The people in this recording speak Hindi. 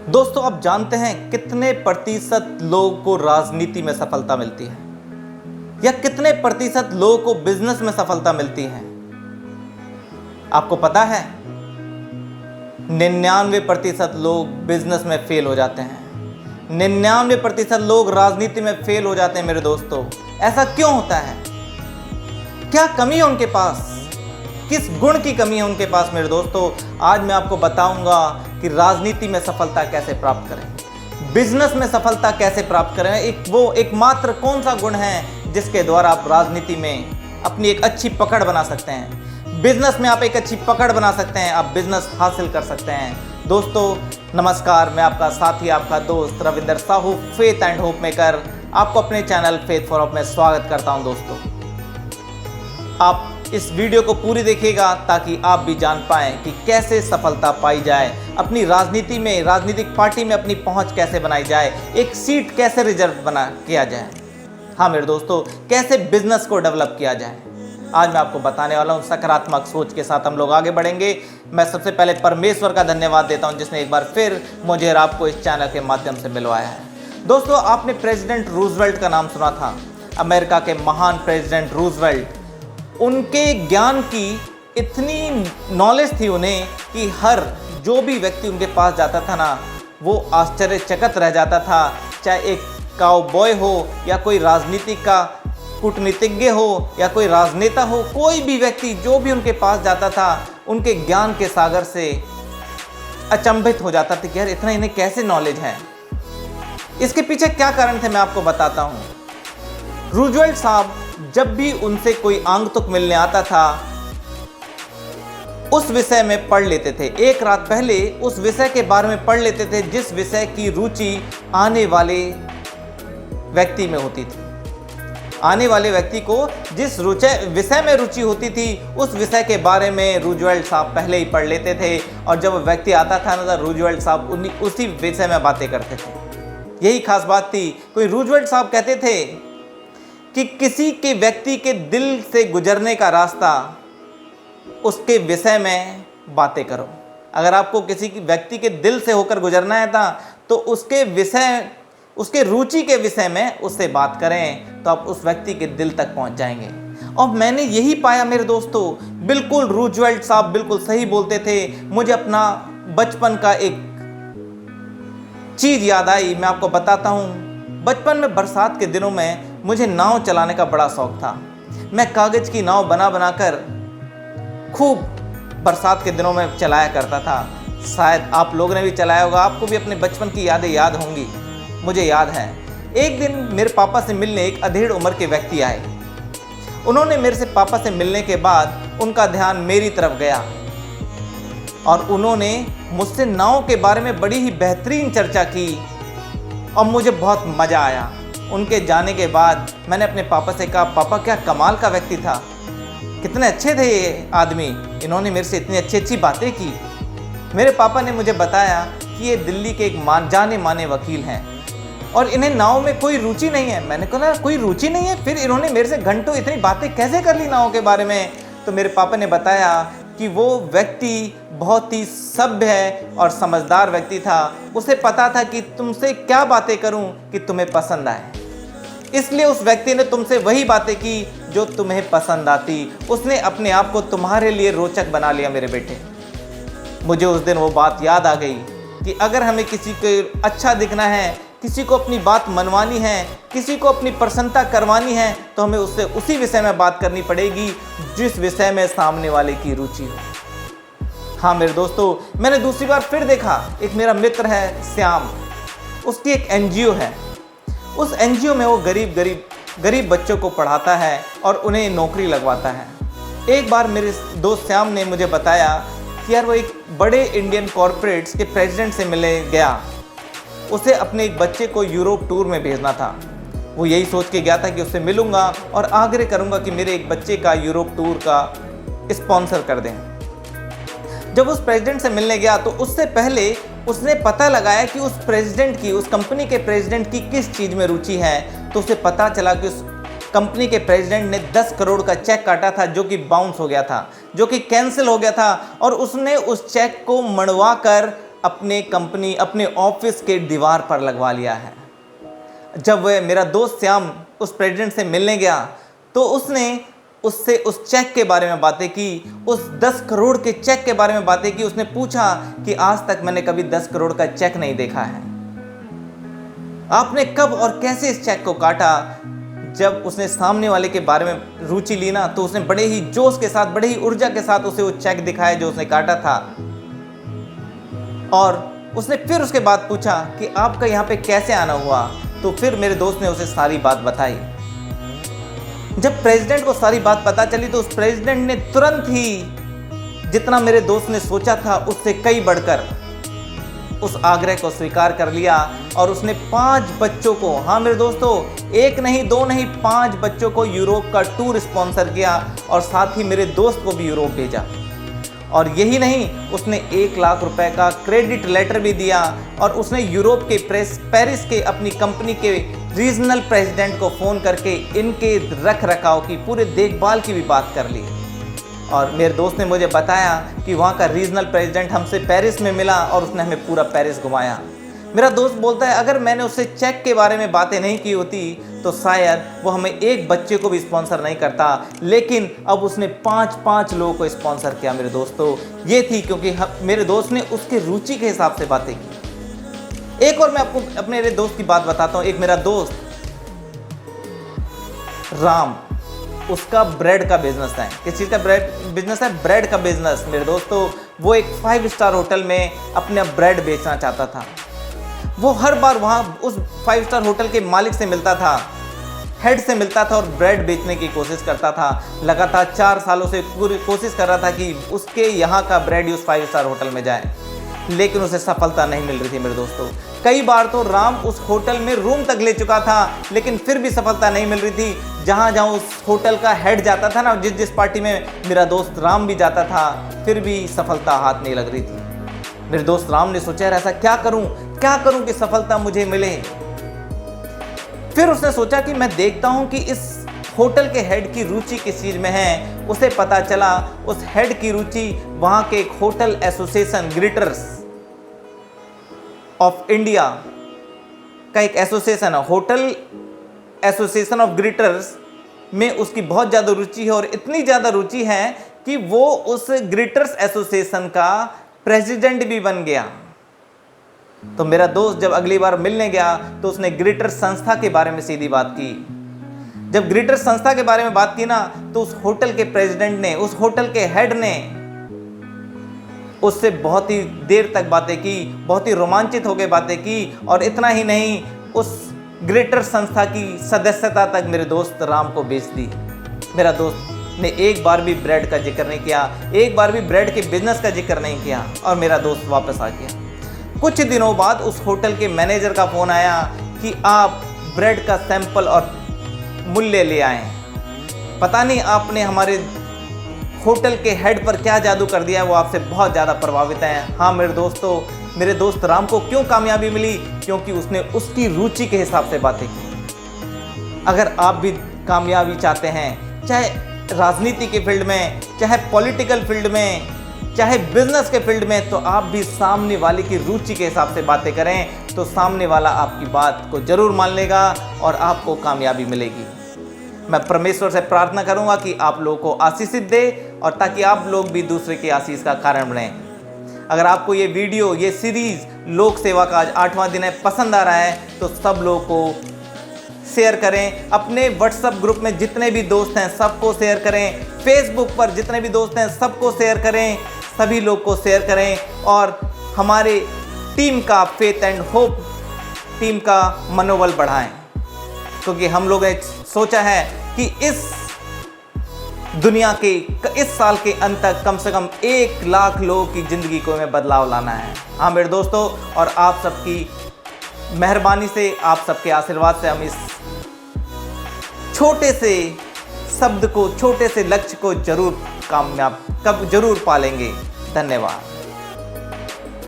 दोस्तों, आप जानते हैं कितने प्रतिशत लोगों को राजनीति में सफलता मिलती है या कितने प्रतिशत लोगों को बिजनेस में सफलता मिलती है? आपको पता है 99% लोग बिजनेस में फेल हो जाते हैं। 99% लोग राजनीति में फेल हो जाते हैं। मेरे दोस्तों, ऐसा क्यों होता है? क्या कमी है उनके पास? किस गुण की कमी है उनके पास? मेरे दोस्तों, आज मैं आपको बताऊंगा कि राजनीति में सफलता कैसे प्राप्त करें, बिजनेस में सफलता कैसे प्राप्त करें। एकमात्र कौन सा गुण है जिसके द्वारा आप राजनीति में अपनी एक अच्छी पकड़ बना सकते हैं, बिजनेस में आप एक अच्छी पकड़ बना सकते हैं, आप बिजनेस हासिल कर सकते हैं। दोस्तों नमस्कार, मैं आपका साथी, आपका दोस्त Ravinder Sahu, faith and hope maker, आपको अपने चैनल फेथ फॉर होप में स्वागत करता हूं। दोस्तों, आप इस वीडियो को पूरी देखिएगा ताकि आप भी जान पाएं कि कैसे सफलता पाई जाए, अपनी राजनीति में, राजनीतिक पार्टी में अपनी पहुंच कैसे बनाई जाए, एक सीट कैसे रिजर्व किया जाए। हाँ मेरे दोस्तों, कैसे बिजनेस को डेवलप किया जाए, आज मैं आपको बताने वाला हूं। सकारात्मक सोच के साथ हम लोग आगे बढ़ेंगे। मैं सबसे पहले परमेश्वर का धन्यवाद देता हूं जिसने एक बार फिर मुझे और आपको इस चैनल के माध्यम से मिलवाया है। दोस्तों, आपने प्रेसिडेंट रूजवेल्ट का नाम सुना था, अमेरिका के महान प्रेसिडेंट रूजवेल्ट। उनके ज्ञान की इतनी नॉलेज थी उन्हें कि हर जो भी व्यक्ति उनके पास जाता था ना, वो आश्चर्यचकित रह जाता था। चाहे एक काउबॉय हो या कोई राजनीतिक का कूटनीतिज्ञ हो या कोई राजनेता हो, कोई भी व्यक्ति जो भी उनके पास जाता था, उनके ज्ञान के सागर से अचंभित हो जाता था कि यार इतना इन्हें कैसे नॉलेज है। इसके पीछे क्या कारण थे मैं आपको बताता हूँ। रूजवेल्ट साहब जब भी उनसे कोई आगंतुक मिलने आता था, उस विषय में पढ़ लेते थे। एक रात पहले उस विषय के बारे में पढ़ लेते थे जिस विषय की रुचि आने वाले व्यक्ति में होती थी। आने वाले व्यक्ति को जिस विषय में रुचि होती थी, उस विषय के बारे में रूजवेल्ट साहब पहले ही पढ़ लेते थे। और जब व्यक्ति आता था ना, तो रूजवेल्ट साहब उसी विषय में बातें करते थे। यही खास बात थी। कोई रूजवेल्ट साहब कहते थे कि किसी के व्यक्ति के दिल से गुजरने का रास्ता उसके विषय में बातें करो। अगर आपको किसी की व्यक्ति के दिल से होकर गुजरना है था, तो उसके विषय, उसके रुचि के विषय में उससे बात करें, तो आप उस व्यक्ति के दिल तक पहुंच जाएंगे। और मैंने यही पाया मेरे दोस्तों, बिल्कुल रूजवेल्ट साहब बिल्कुल सही बोलते थे। मुझे अपना बचपन का एक चीज़ याद आई, मैं आपको बताता हूँ। बचपन में बरसात के दिनों में मुझे नाव चलाने का बड़ा शौक था। मैं कागज़ की नाव बना कर खूब बरसात के दिनों में चलाया करता था। शायद आप लोगों ने भी चलाया होगा, आपको भी अपने बचपन की यादें याद होंगी। मुझे याद है, एक दिन मेरे पापा से मिलने एक अधेड़ उम्र के व्यक्ति आए। उन्होंने मेरे से पापा से मिलने के बाद उनका ध्यान मेरी तरफ गया और उन्होंने मुझसे नाव के बारे में बड़ी ही बेहतरीन चर्चा की और मुझे बहुत मज़ा आया। उनके जाने के बाद मैंने अपने पापा से कहा, पापा क्या कमाल का व्यक्ति था, कितने अच्छे थे ये आदमी, इन्होंने मेरे से इतनी अच्छी अच्छी बातें की। मेरे पापा ने मुझे बताया कि ये दिल्ली के एक जाने माने वकील हैं और इन्हें नाव में कोई रुचि नहीं है। मैंने कहा कोई रुचि नहीं है, फिर इन्होंने मेरे से घंटों इतनी बातें कैसे कर ली नाव के बारे में? तो मेरे पापा ने बताया कि वो व्यक्ति बहुत ही सभ्य है और समझदार व्यक्ति था। उसे पता था कि तुमसे क्या बातें करूं कि तुम्हें पसंद आए, इसलिए उस व्यक्ति ने तुमसे वही बातें की जो तुम्हें पसंद आती। उसने अपने आप को तुम्हारे लिए रोचक बना लिया। मेरे बेटे, मुझे उस दिन वो बात याद आ गई कि अगर हमें किसी को अच्छा दिखना है, किसी को अपनी बात मनवानी है, किसी को अपनी प्रसन्नता करवानी है, तो हमें उससे उसी विषय में बात करनी पड़ेगी जिस विषय में सामने वाले की रुचि हो। हाँ मेरे दोस्तों, मैंने दूसरी बार फिर देखा, एक मेरा मित्र है श्याम, उसकी एक एनजीओ है। उस एनजीओ में वो गरीब बच्चों को पढ़ाता है और उन्हें नौकरी लगवाता है। एक बार मेरे दोस्त श्याम ने मुझे बताया कि यार वो एक बड़े इंडियन कॉरपोरेट्स के प्रेसिडेंट से मिलने गया। उसे अपने एक बच्चे को यूरोप टूर में भेजना था। वो यही सोच के गया था कि उससे मिलूंगा और आग्रह करूंगा कि मेरे एक बच्चे का यूरोप टूर का स्पॉन्सर कर दें। जब उस प्रेसिडेंट से मिलने गया तो उससे पहले उसने पता लगाया कि उस प्रेसिडेंट की, उस कंपनी के प्रेसिडेंट की किस चीज़ में रुचि है। तो उसे पता चला कि उस कंपनी के प्रेसिडेंट ने 10 करोड़ का चेक काटा था जो कि बाउंस हो गया था, जो कि कैंसिल हो गया था, और उसने उस चेक को मड़वा कर अपने कंपनी, अपने ऑफिस के दीवार पर लगवा लिया है। जब वह मेरा दोस्त श्याम उस प्रेसिडेंट से मिलने गया तो उसने उससे उस चेक के बारे में बातें की, उस 10 करोड़ के चेक के बारे में बातें की। उसने पूछा कि आज तक मैंने कभी 10 करोड़ का चेक नहीं देखा है, आपने कब और कैसे इस चेक को काटा। जब उसने सामने वाले के बारे में रुचि ली ना, तो उसने बड़े ही जोश के साथ, बड़े ही ऊर्जा के साथ उसे वो चेक दिखाया जो उसने काटा था। और उसने फिर उसके बाद पूछा कि आपका यहाँ पे कैसे आना हुआ। तो फिर मेरे दोस्त ने उसे सारी बात बताई। जब प्रेसिडेंट को सारी बात पता चली तो उस प्रेसिडेंट ने तुरंत ही, जितना मेरे दोस्त ने सोचा था उससे कई बढ़कर, उस आग्रह को स्वीकार कर लिया और उसने 5 बच्चों को, हाँ मेरे दोस्तों, 1 नहीं 2 नहीं 5 बच्चों को यूरोप का टूर स्पॉन्सर किया और साथ ही मेरे दोस्त को भी यूरोप भेजा। और यही नहीं, उसने 1 लाख रुपए का क्रेडिट लेटर भी दिया और उसने यूरोप के पेरिस के अपनी कंपनी के रीजनल प्रेसिडेंट को फ़ोन करके इनके रख रखाव की, पूरे देखभाल की भी बात कर ली। और मेरे दोस्त ने मुझे बताया कि वहाँ का रीजनल प्रेसिडेंट हमसे पेरिस में मिला और उसने हमें पूरा पेरिस घुमाया। मेरा दोस्त बोलता है अगर मैंने उससे चेक के बारे में बातें नहीं की होती तो शायद वो हमें एक बच्चे को भी स्पॉन्सर नहीं करता, लेकिन अब उसने 5 लोगों को स्पॉन्सर किया। मेरे दोस्तों, ये थी क्योंकि मेरे दोस्त ने उसके रुचि के हिसाब से बातें की। एक और मैं आपको अपने मेरे दोस्त की बात बताता हूँ। एक मेरा दोस्त राम, उसका ब्रेड का बिजनेस है। किस चीज़ का बिजनेस है? ब्रेड का बिजनेस। मेरे दोस्तों, वो एक 5 स्टार होटल में अपना ब्रेड बेचना चाहता था। वो हर बार वहाँ उस 5 स्टार होटल के मालिक से मिलता था, हेड से मिलता था और ब्रेड बेचने की कोशिश करता था। लगातार 4 सालों से पूरी कोशिश कर रहा था कि उसके यहाँ का ब्रेड उस 5 स्टार होटल में जाए, लेकिन उसे सफलता नहीं मिल रही थी। मेरे दोस्तों, कई बार तो राम उस होटल में रूम तक ले चुका था, लेकिन फिर भी सफलता नहीं मिल रही थी। जहाँ जहाँ उस होटल का हेड जाता था ना, जिस पार्टी में मेरा दोस्त राम भी जाता था, फिर भी सफलता हाथ नहीं लग रही थी। मेरे दोस्त राम ने सोचा, ऐसा क्या करूं कि सफलता मुझे मिले। फिर उसने सोचा कि मैं देखता हूं कि इस होटल के हेड की रुचि किस चीज़ में है। उसे पता चला उस हेड की रुचि वहाँ के एक होटल एसोसिएशन, ग्रिटर्स ऑफ इंडिया का एक एसोसिएशन है, होटल एसोसिएशन ऑफ ग्रिटर्स में उसकी बहुत ज़्यादा रुचि है। और इतनी ज़्यादा रुचि है कि वो उस ग्रिटर्स एसोसिएशन का प्रेसिडेंट भी बन गया। तो मेरा दोस्त जब अगली बार मिलने गया तो उसने ग्रिटर्स संस्था के बारे में सीधी बात की। जब ग्रिटर्स संस्था के बारे में बात की ना, तो उस होटल के प्रेसिडेंट ने, उस होटल के हेड ने उससे बहुत ही देर तक बातें की, बहुत ही रोमांचित होकर बातें की। और इतना ही नहीं, उस ग्रिटर्स संस्था की सदस्यता तक मेरे दोस्त राम को बेच दी। मेरा दोस्त ने एक बार भी ब्रेड का जिक्र नहीं किया, एक बार भी ब्रेड के बिजनेस का जिक्र नहीं किया, और मेरा दोस्त वापस आ गया। कुछ दिनों बाद उस होटल के मैनेजर का फ़ोन आया कि आप ब्रेड का सैंपल और मूल्य ले आए। पता नहीं आपने हमारे होटल के हेड पर क्या जादू कर दिया है, वो आपसे बहुत ज़्यादा प्रभावित हैं। हाँ मेरे दोस्तों, मेरे दोस्त राम को क्यों कामयाबी मिली? क्योंकि उसने उसकी रुचि के हिसाब से बातें की। अगर आप भी कामयाबी चाहते हैं, चाहे राजनीति के फील्ड में, चाहे पॉलिटिकल फील्ड में, चाहे बिजनेस के फील्ड में, तो आप भी सामने वाले की रुचि के हिसाब से बातें करें, तो सामने वाला आपकी बात को जरूर मान लेगा और आपको कामयाबी मिलेगी। मैं परमेश्वर से प्रार्थना करूंगा कि आप लोगों को आशीषित दे, और ताकि आप लोग भी दूसरे की आशीष का कारण बने। अगर आपको ये वीडियो, ये सीरीज लोक सेवा का आज 8वां दिन है, पसंद आ रहा है, तो सब लोगों को शेयर करें। अपने व्हाट्सएप ग्रुप में जितने भी दोस्त हैं सबको शेयर करें। फेसबुक पर जितने भी दोस्त हैं सबको शेयर करें। सभी लोग को शेयर करें और हमारे टीम का फेथ एंड होप, टीम का मनोबल बढ़ाएं, क्योंकि हम लोगों ने सोचा है कि इस दुनिया के इस साल के अंत तक कम से कम 1 लाख लोगों की ज़िंदगी को में बदलाव लाना है। हाँ मेरे दोस्तों, और आप सबकी मेहरबानी से, आप सबके आशीर्वाद से हम इस छोटे से शब्द को, छोटे से लक्ष्य को जरूर कामयाब जरूर पालेंगे। धन्यवाद।